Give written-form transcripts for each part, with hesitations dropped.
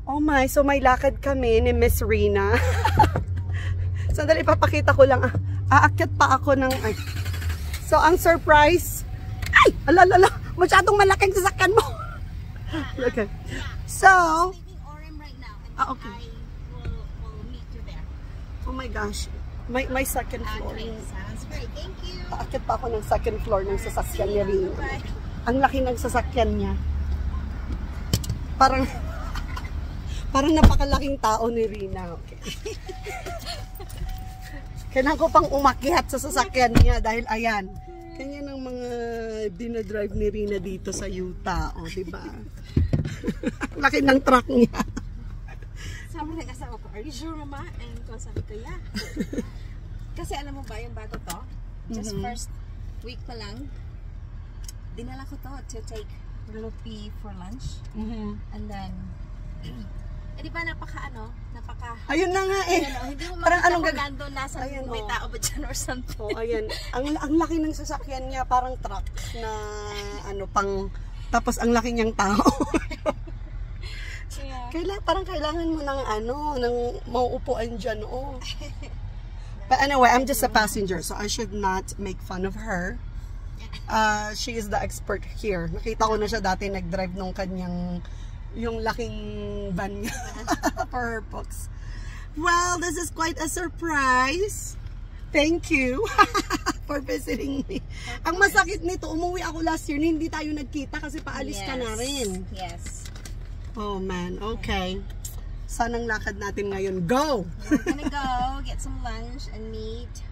Oh my, so may lakad kami ni Miss Rina. Sandali, papakita ko lang. Aakyat pa ako ng... Ay. So, ang surprise... Ay! Alalala! Masyadong malaking sasakyan mo! Okay. So... okay. We'll meet you there. Oh my gosh. My second floor. Okay, sounds great. Thank you. Aakyat pa ako ng second floor ng sasakyan ni Rina. Ang laki ng sasakyan niya. Parang napakalaking tao ni Rina. Okay. Kailangan ko pang umakyat sa sasakyan niya dahil ayan. Kanya ng mga dinadrive ni Rina dito sa Utah. O, diba? Laki ng truck niya. Sabi ng asawa ko, are you sure, Mama? And ko sabi ko, yeah. Kasi alam mo ba yung bago to? Just first week pa lang, dinala ko to take little pee for lunch. And then, di ba napaka ayun na nga eh. Hindi mo parang makita anong kung nandun nasa may tao ba dyan or something. Oh, ayan. Ang laki ng sasakyan niya, parang truck na tapos ang laki niyang tao. Yeah. Parang kailangan mo ng mauupuan dyan, oh. But anyway, I'm just a passenger, so I should not make fun of her. She is the expert here. Nakita ko na siya dati nag-drive nung kanyang yung laking van niya for her books. Well, this is quite a surprise. Thank you for visiting me. Ang masakit nito, umuwi ako last year, hindi tayo nagkita kasi paalis ka na rin. Yes. Oh man, okay. Saan ang lakad natin ngayon? Go! We're gonna go get some lunch and meet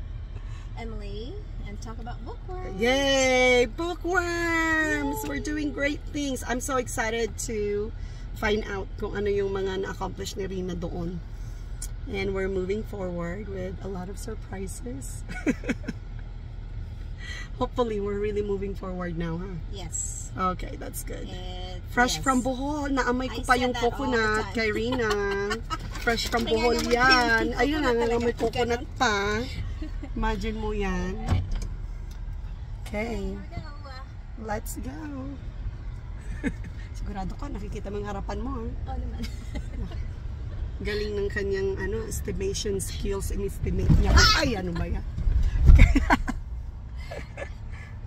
Emily and talk about bookworms. Yay! Bookworms! Yay. We're doing great things. I'm so excited to find out kung ano yung mga na-accomplish ni Rina doon. And we're moving forward with a lot of surprises. Hopefully, we're really moving forward now, huh? Yes. Okay, that's good. Fresh from Bohol. Naamoy ko pa yung coconut kay Rina. Fresh from Bohol yan. Ayun na, naamoy coconut pa. Imagine mo yan. Okay. Let's go. Sigurado ka, nakikita mo yung harapan mo, ha? Oo naman. Galing ng kanyang estimation skills and estimate niya. Ay, ano ba yan?